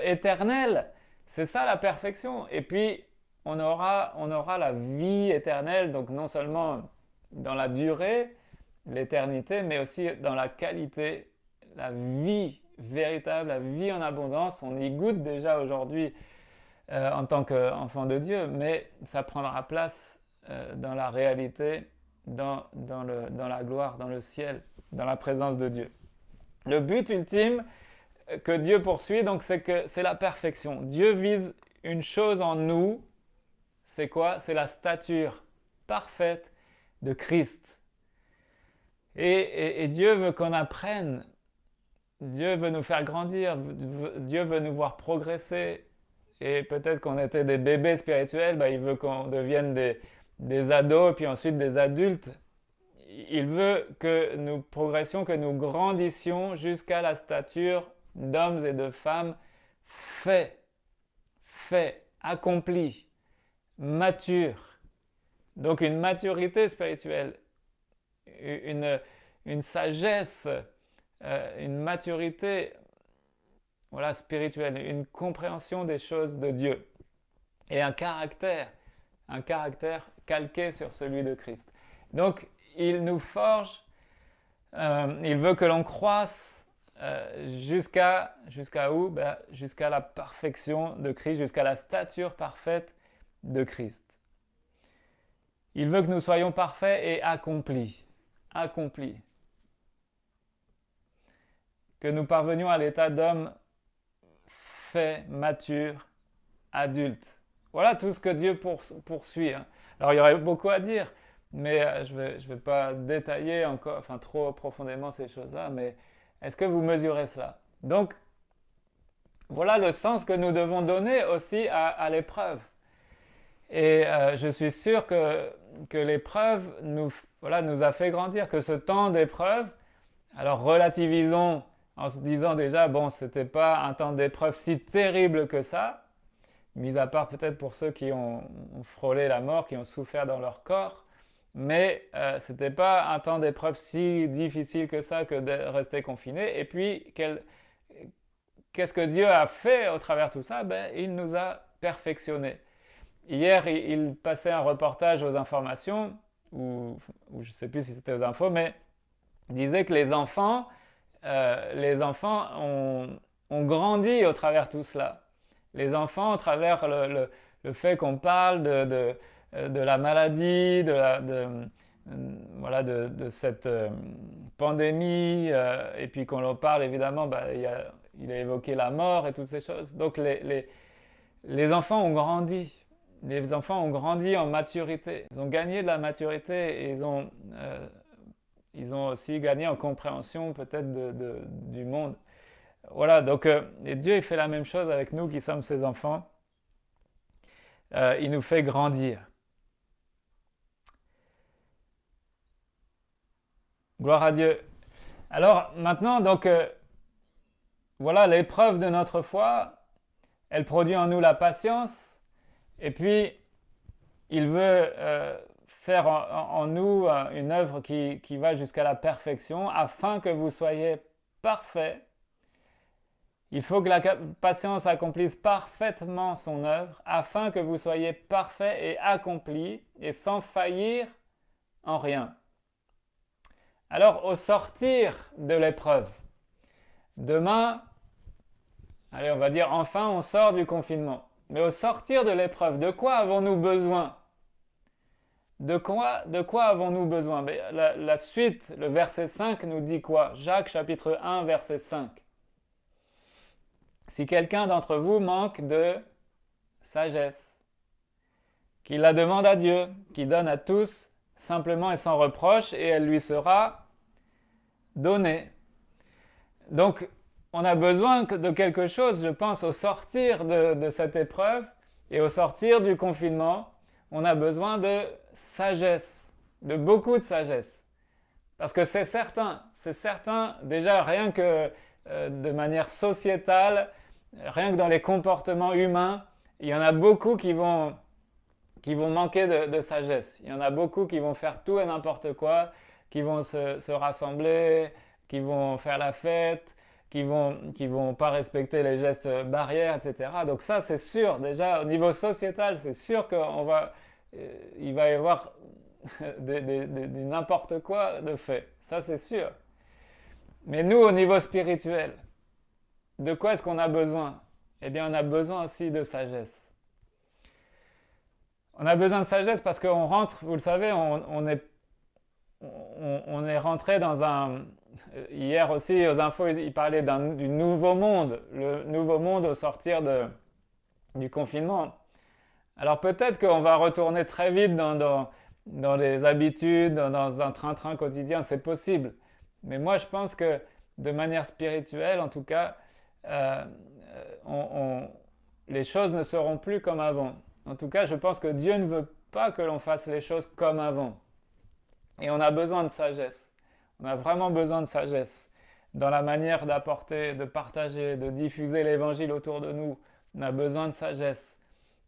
éternel. C'est ça la perfection. Et puis, on aura la vie éternelle, donc non seulement dans la durée, l'éternité, mais aussi dans la qualité, la vie véritable, la vie en abondance. On y goûte déjà aujourd'hui en tant qu'enfant de Dieu, mais ça prendra place dans la réalité, dans la gloire, dans le ciel, dans la présence de Dieu. Le but ultime, que Dieu poursuit, donc c'est que c'est la perfection. Dieu vise une chose en nous, c'est quoi? C'est la stature parfaite de Christ. Et Dieu veut qu'on apprenne, Dieu veut nous faire grandir, Dieu veut nous voir progresser. Et peut-être qu'on était des bébés spirituels, il veut qu'on devienne des ados, puis ensuite des adultes. Il veut que nous progressions, que nous grandissions jusqu'à la stature d'hommes et de femmes faits, accomplis, matures. Donc une maturité spirituelle, une sagesse, une maturité spirituelle, une compréhension des choses de Dieu et un caractère calqué sur celui de Christ. Donc il nous forge, il veut que l'on croisse jusqu'à où? Jusqu'à la perfection de Christ, jusqu'à la stature parfaite de Christ. Il veut que nous soyons parfaits et accomplis. Que nous parvenions à l'état d'homme fait, mature, adulte. Voilà tout ce que Dieu poursuit. Alors il y aurait beaucoup à dire, mais je vais pas détailler encore, trop profondément ces choses-là, mais est-ce que vous mesurez cela? Donc, voilà le sens que nous devons donner aussi à l'épreuve. Et je suis sûr que l'épreuve nous a fait grandir, que ce temps d'épreuve, alors relativisons en se disant déjà, c'était pas un temps d'épreuve si terrible que ça, mis à part peut-être pour ceux qui ont frôlé la mort, qui ont souffert dans leur corps, mais c'était pas un temps d'épreuve si difficile que ça que de rester confiné. Et puis, qu'est-ce que Dieu a fait au travers de tout ça? Il nous a perfectionnés. Hier, il passait un reportage aux informations, ou je ne sais plus si c'était aux infos, mais il disait que les enfants ont grandi au travers de tout cela. Les enfants, au travers le fait qu'on parle de la maladie, de cette pandémie, et puis qu'on en parle évidemment, il a évoqué la mort et toutes ces choses. Donc les enfants ont grandi. Les enfants ont grandi en maturité. Ils ont gagné de la maturité et ils ont aussi gagné en compréhension peut-être du monde. Voilà, donc et Dieu il fait la même chose avec nous qui sommes ses enfants. Il nous fait grandir. Gloire à Dieu. Alors maintenant, donc voilà l'épreuve de notre foi. Elle produit en nous la patience. Et puis, il veut faire en nous une œuvre qui va jusqu'à la perfection, afin que vous soyez parfaits. Il faut que la patience accomplisse parfaitement son œuvre, afin que vous soyez parfaits et accomplis, et sans faillir en rien. Alors, au sortir de l'épreuve, demain, allez, on va dire enfin, on sort du confinement. Mais au sortir de l'épreuve, de quoi avons-nous besoin? De quoi avons-nous besoin? La suite, le verset 5 nous dit quoi? Jacques chapitre 1, verset 5. Si quelqu'un d'entre vous manque de sagesse, qu'il la demande à Dieu, qui donne à tous simplement et sans reproche, et elle lui sera donnée. Donc, on a besoin de quelque chose, je pense, au sortir de cette épreuve et au sortir du confinement, on a besoin de sagesse, de beaucoup de sagesse. Parce que c'est certain, déjà rien que de manière sociétale, rien que dans les comportements humains, il y en a beaucoup qui vont manquer de sagesse. Il y en a beaucoup qui vont faire tout et n'importe quoi, qui vont se rassembler, qui vont faire la fête, qui vont pas respecter les gestes barrières, etc. Donc ça, c'est sûr, déjà au niveau sociétal, c'est sûr qu'il va y avoir du n'importe quoi de fait. Ça, c'est sûr. Mais nous, au niveau spirituel, de quoi est-ce qu'on a besoin? Eh bien, on a besoin aussi de sagesse. On a besoin de sagesse parce qu'on rentre, vous le savez, on est rentré dans hier aussi aux infos, il parlait du nouveau monde, le nouveau monde au sortir du confinement. Alors peut-être qu'on va retourner très vite dans les habitudes, dans un train-train quotidien, c'est possible. Mais moi, je pense que de manière spirituelle, en tout cas, euh, les choses ne seront plus comme avant. En tout cas, je pense que Dieu ne veut pas que l'on fasse les choses comme avant. Et on a besoin de sagesse. On a vraiment besoin de sagesse dans la manière d'apporter, de partager, de diffuser l'évangile autour de nous. On a besoin de sagesse.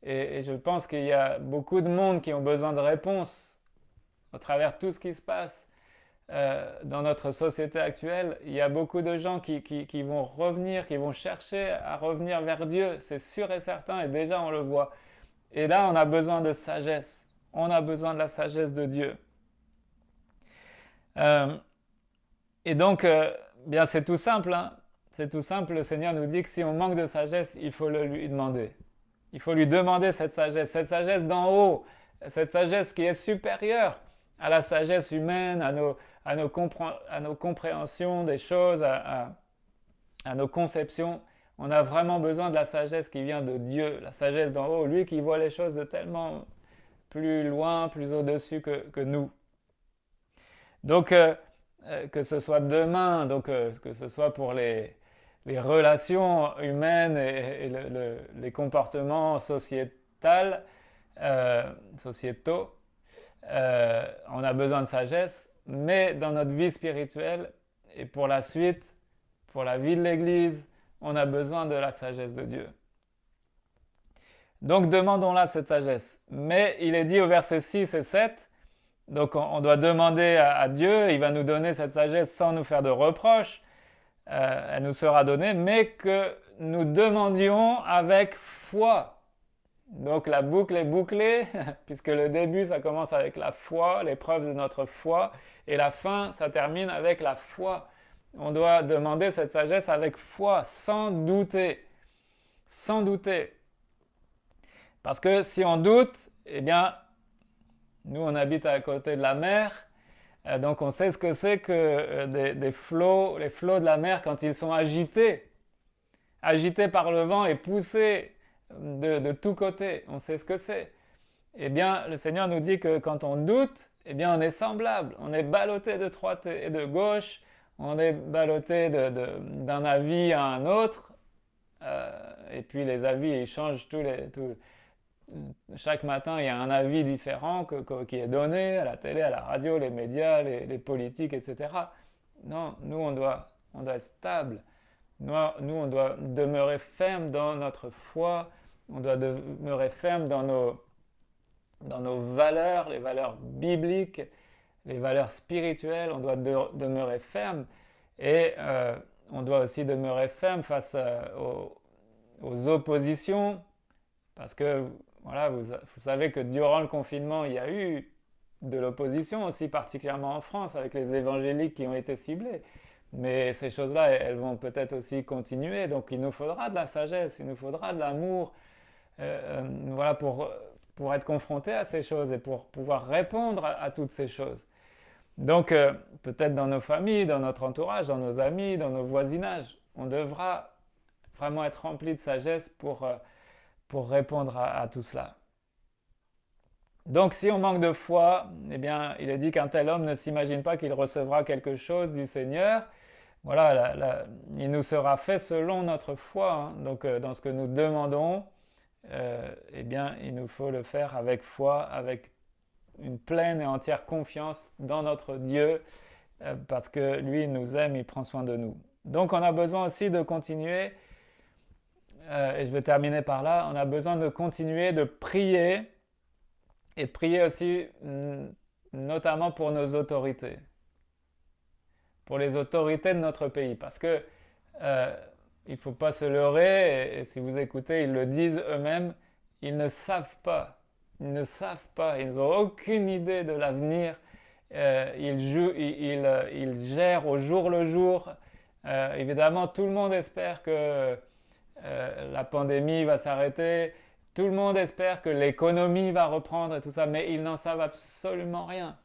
Et je pense qu'il y a beaucoup de monde qui ont besoin de réponses à travers tout ce qui se passe dans notre société actuelle. Il y a beaucoup de gens qui vont revenir, qui vont chercher à revenir vers Dieu, c'est sûr et certain, et déjà on le voit. Et là, on a besoin de sagesse. On a besoin de la sagesse de Dieu. Et donc, bien, c'est tout simple. Hein. C'est tout simple. Le Seigneur nous dit que si on manque de sagesse, il faut le lui demander. Il faut lui demander cette sagesse d'en haut, cette sagesse qui est supérieure à la sagesse humaine, à nos compréhensions des choses, à nos conceptions. On a vraiment besoin de la sagesse qui vient de Dieu, la sagesse d'en haut, lui qui voit les choses de tellement plus loin, plus au-dessus que nous. Donc, que ce soit demain, donc, que ce soit pour les relations humaines et les comportements sociétaux, on a besoin de sagesse, mais dans notre vie spirituelle et pour la suite, pour la vie de l'Église, on a besoin de la sagesse de Dieu. Donc demandons-la cette sagesse. Mais il est dit au verset 6 et 7, donc on doit demander à Dieu, il va nous donner cette sagesse sans nous faire de reproches, elle nous sera donnée, mais que nous demandions avec foi. Donc la boucle est bouclée, puisque le début ça commence avec la foi, l'épreuve de notre foi, et la fin ça termine avec la foi. On doit demander cette sagesse avec foi, sans douter. Sans douter. Parce que si on doute, eh bien, nous on habite à côté de la mer, donc on sait ce que c'est que des flots, les flots de la mer quand ils sont agités par le vent et poussés de tous côtés, on sait ce que c'est. Eh bien, le Seigneur nous dit que quand on doute, eh bien on est semblable, on est ballotté de droite et de gauche, on est ballotté d'un avis à un autre, et puis les avis ils changent chaque matin il y a un avis différent qui est donné à la télé, à la radio, les médias, les politiques, etc. Non, nous on doit être stable, nous on doit demeurer ferme dans notre foi, on doit demeurer ferme dans nos valeurs, les valeurs bibliques, les valeurs spirituelles, on doit demeurer ferme et on doit aussi demeurer ferme face aux oppositions, parce que voilà, vous savez que durant le confinement, il y a eu de l'opposition aussi, particulièrement en France, avec les évangéliques qui ont été ciblés. Mais ces choses-là, elles vont peut-être aussi continuer, donc il nous faudra de la sagesse, il nous faudra de l'amour, voilà, pour être confronté à ces choses et pour pouvoir répondre à toutes ces choses. Donc, peut-être dans nos familles, dans notre entourage, dans nos amis, dans nos voisinages, on devra vraiment être rempli de sagesse pour répondre à tout cela. Donc, si on manque de foi, eh bien, il est dit qu'un tel homme ne s'imagine pas qu'il recevra quelque chose du Seigneur. Voilà, il nous sera fait selon notre foi. Hein. Donc, dans ce que nous demandons, eh bien, il nous faut le faire avec foi, avec une pleine et entière confiance dans notre Dieu, parce que lui, il nous aime, il prend soin de nous. Donc on a besoin aussi de continuer, et je vais terminer par là, on a besoin de continuer de prier, et de prier aussi notamment pour nos autorités, pour les autorités de notre pays, parce que il ne faut pas se leurrer, et si vous écoutez, ils le disent eux-mêmes, ils ne savent pas. Ils ne savent pas, ils n'ont aucune idée de l'avenir. Ils gèrent au jour le jour. Évidemment, tout le monde espère que la pandémie va s'arrêter. Tout le monde espère que l'économie va reprendre et tout ça, mais ils n'en savent absolument rien.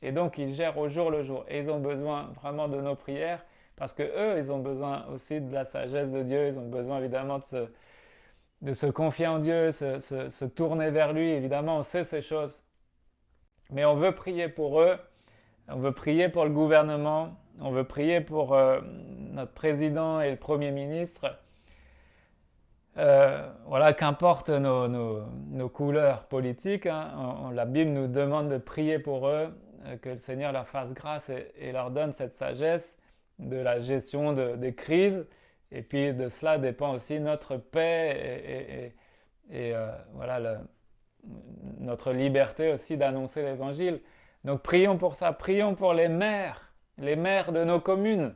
Et donc, ils gèrent au jour le jour. Et ils ont besoin vraiment de nos prières parce que eux, ils ont besoin aussi de la sagesse de Dieu. Ils ont besoin évidemment de se confier en Dieu, se tourner vers lui. Évidemment, on sait ces choses. Mais on veut prier pour eux. On veut prier pour le gouvernement. On veut prier pour notre président et le Premier ministre. Voilà, qu'importe nos couleurs politiques, hein, la Bible nous demande de prier pour eux, que le Seigneur leur fasse grâce et leur donne cette sagesse de la gestion des crises. Et puis de cela dépend aussi notre paix et voilà, notre liberté aussi d'annoncer l'Évangile. Donc prions pour ça, prions pour les maires de nos communes.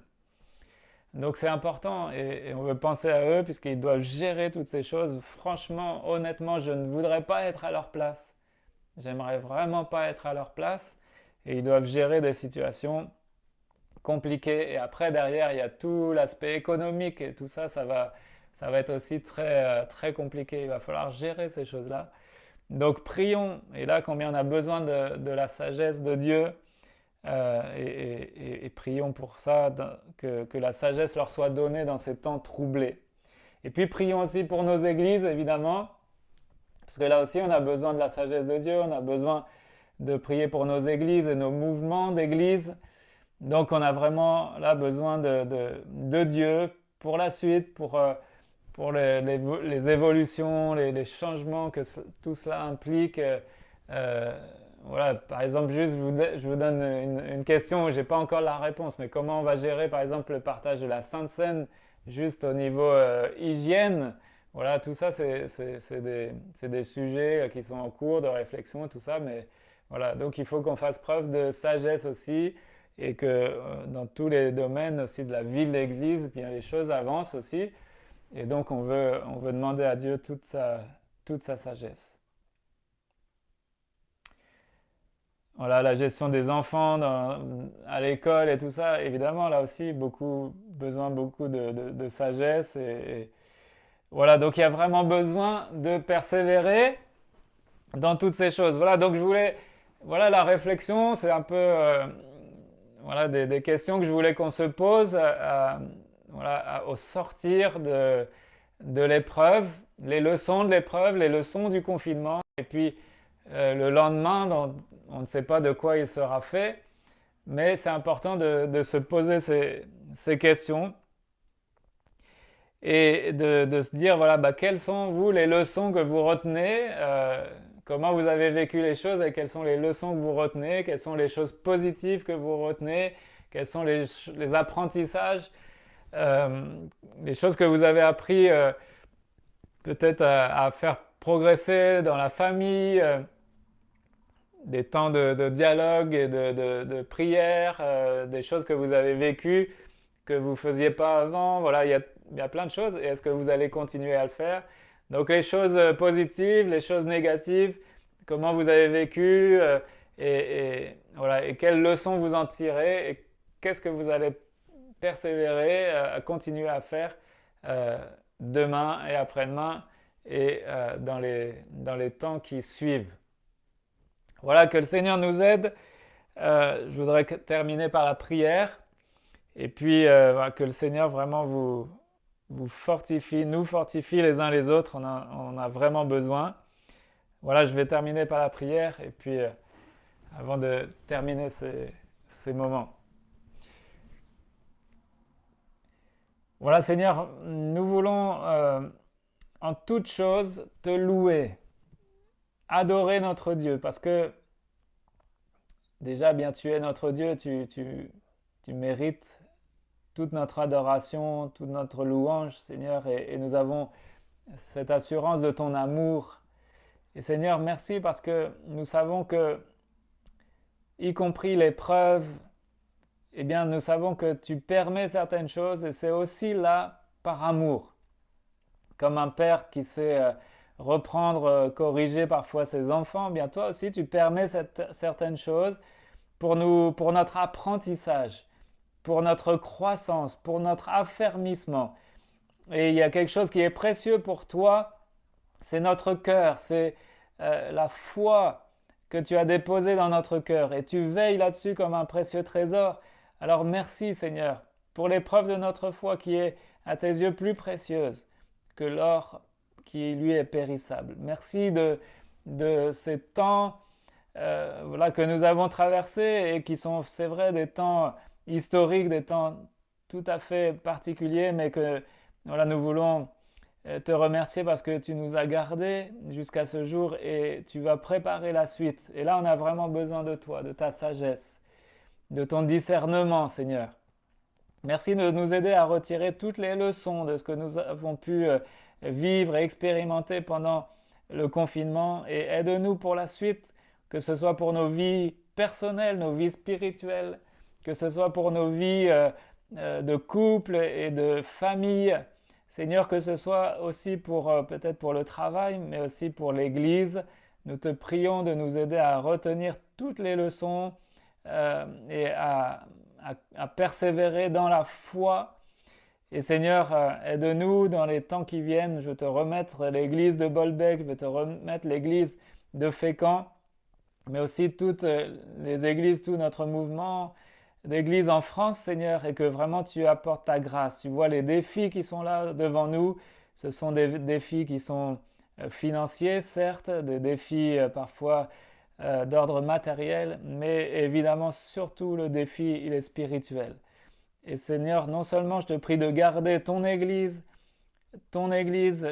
Donc c'est important et on veut penser à eux puisqu'ils doivent gérer toutes ces choses. Franchement, honnêtement, je ne voudrais pas être à leur place. J'aimerais vraiment pas être à leur place et ils doivent gérer des situations compliquées. Et après, derrière, il y a tout l'aspect économique et tout ça, ça va être aussi très compliqué. Il va falloir gérer ces choses-là. Donc prions, et là combien on a besoin de la sagesse de Dieu, et prions pour ça, que la sagesse leur soit donnée dans ces temps troublés. Et puis prions aussi pour nos églises, évidemment, parce que là aussi on a besoin de la sagesse de Dieu, on a besoin de prier pour nos églises et nos mouvements d'église. Donc on a vraiment là besoin de Dieu pour la suite, pour les évolutions, les changements que tout cela implique. Voilà, par exemple, juste je vous donne une question où je n'ai pas encore la réponse, mais comment on va gérer par exemple le partage de la Sainte Seine juste au niveau hygiène. Voilà, tout ça c'est des sujets qui sont en cours de réflexion et tout ça, mais voilà, donc il faut qu'on fasse preuve de sagesse aussi et que dans tous les domaines aussi de la vie de l'Église, bien les choses avancent aussi. Et donc on veut demander à Dieu toute sa sagesse. Voilà, la gestion des enfants à l'école et tout ça, évidemment, là aussi, besoin beaucoup de sagesse. Voilà, donc il y a vraiment besoin de persévérer dans toutes ces choses. Voilà, donc voilà la réflexion, c'est un peu voilà, des questions que je voulais qu'on se pose voilà, au sortir de l'épreuve, les leçons de l'épreuve, les leçons du confinement. Et puis le lendemain, on ne sait pas de quoi il sera fait, mais c'est important de se poser ces questions et de se dire, voilà, quelles sont, vous, les leçons que vous retenez, comment vous avez vécu les choses et quelles sont les leçons que vous retenez, quelles sont les choses positives que vous retenez, quels sont les apprentissages, les choses que vous avez appris peut-être à faire progresser dans la famille, des temps de dialogue et de prière, des choses que vous avez vécues que vous ne faisiez pas avant. Voilà, il y a plein de choses. Et est-ce que vous allez continuer à le faire? Donc les choses positives, les choses négatives, comment vous avez vécu voilà, et quelles leçons vous en tirez et qu'est-ce que vous allez persévérer à continuer à faire demain et après-demain et dans les temps qui suivent. Voilà, que le Seigneur nous aide. Je voudrais terminer par la prière. Et puis, voilà, que le Seigneur vraiment vous fortifie, nous fortifie les uns les autres. On a vraiment besoin. Voilà, je vais terminer par la prière. Et puis, avant de terminer ces moments. Voilà, Seigneur, nous voulons en toute chose te louer, adorer notre Dieu, parce que déjà, bien, tu es notre Dieu, tu mérites toute notre adoration, toute notre louange, Seigneur, et nous avons cette assurance de ton amour. Et Seigneur, merci parce que nous savons que, y compris l'épreuve, eh bien, nous savons que tu permets certaines choses et c'est aussi là par amour. Comme un père qui sait reprendre, corriger parfois ses enfants, eh bien toi aussi tu permets certaines choses pour notre apprentissage, pour notre croissance, pour notre affermissement. Et il y a quelque chose qui est précieux pour toi, c'est notre cœur, c'est la foi que tu as déposées dans notre cœur et tu veilles là-dessus comme un précieux trésor. Alors merci Seigneur pour l'épreuve de notre foi qui est à tes yeux plus précieuse que l'or qui lui est périssable. Merci de ces temps voilà, que nous avons traversés et qui sont, c'est vrai, des temps historiques, des temps tout à fait particuliers, mais que voilà, nous voulons te remercier parce que tu nous as gardés jusqu'à ce jour et tu vas préparer la suite. Et là, on a vraiment besoin de toi, de ta sagesse, de ton discernement, Seigneur. Merci de nous aider à retirer toutes les leçons de ce que nous avons pu vivre et expérimenter pendant le confinement et aide-nous pour la suite, que ce soit pour nos vies personnelles, nos vies spirituelles, que ce soit pour nos vies de couple et de famille. Seigneur, que ce soit aussi pour peut-être pour le travail, mais aussi pour l'Église. Nous te prions de nous aider à retenir toutes les leçons et à persévérer dans la foi. Et Seigneur, aide-nous dans les temps qui viennent. Je veux te remettre l'église de Bolbec, je veux te remettre l'église de Fécamp, mais aussi toutes les églises, tout notre mouvement d'église en France, Seigneur, et que vraiment tu apportes ta grâce. Tu vois les défis qui sont là devant nous. Ce sont des défis qui sont financiers, certes, des défis parfois d'ordre matériel, mais évidemment surtout le défi, il est spirituel. Et Seigneur, non seulement je te prie de garder ton Église,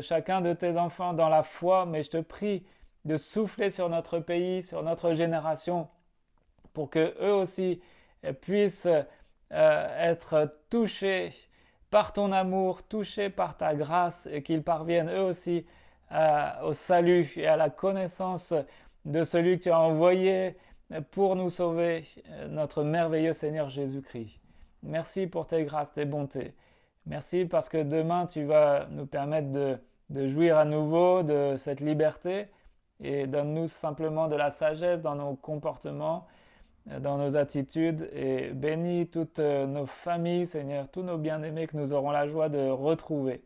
chacun de tes enfants dans la foi, mais je te prie de souffler sur notre pays, sur notre génération, pour que eux aussi puissent être touchés par ton amour, touchés par ta grâce, et qu'ils parviennent eux aussi au salut et à la connaissance de celui que tu as envoyé pour nous sauver, notre merveilleux Seigneur Jésus-Christ. Merci pour tes grâces, tes bontés. Merci parce que demain tu vas nous permettre de jouir à nouveau de cette liberté et donne-nous simplement de la sagesse dans nos comportements, dans nos attitudes et bénis toutes nos familles, Seigneur, tous nos bien-aimés que nous aurons la joie de retrouver.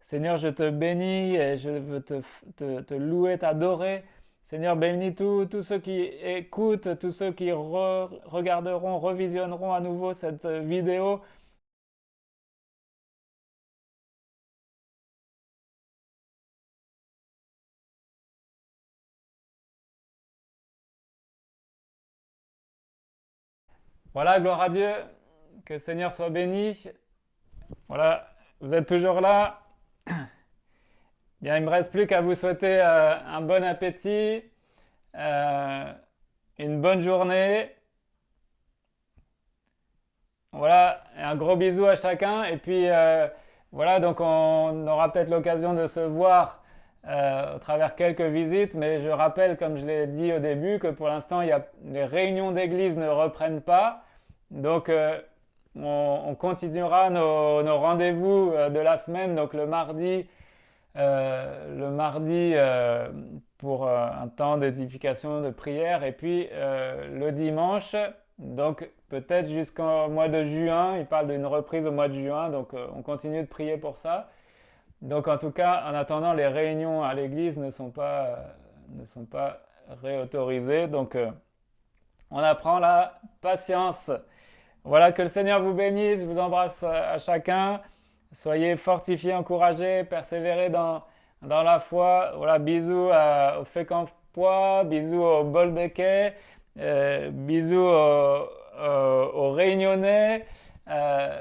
Seigneur, je te bénis et je veux te louer, t'adorer. Seigneur, bénis tous ceux qui écoutent, tous ceux qui regarderont, revisionneront à nouveau cette vidéo. Voilà, gloire à Dieu, que le Seigneur soit béni. Voilà, vous êtes toujours là. Bien, il ne me reste plus qu'à vous souhaiter un bon appétit, une bonne journée. Voilà, et un gros bisou à chacun. Et puis voilà, donc on aura peut-être l'occasion de se voir au travers quelques visites. Mais je rappelle, comme je l'ai dit au début, que pour l'instant, les réunions d'église ne reprennent pas. Donc on continuera nos rendez-vous de la semaine, donc le mardi pour un temps d'édification, de prière, et puis le dimanche, donc peut-être jusqu'au mois de juin, il parle d'une reprise au mois de juin, donc on continue de prier pour ça. Donc en tout cas, en attendant, les réunions à l'église ne sont pas réautorisées, donc on apprend la patience. Voilà, que le Seigneur vous bénisse, je vous embrasse à chacun. Soyez fortifiés, encouragés, persévérez dans la foi. Voilà, bisous au Fécampois, bisous au Bolbecais, bisous aux Réunionnais,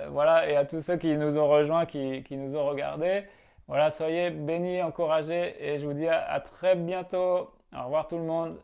voilà, et à tous ceux qui nous ont rejoints, qui nous ont regardés. Voilà, soyez bénis, encouragés, et je vous dis à très bientôt. Au revoir tout le monde.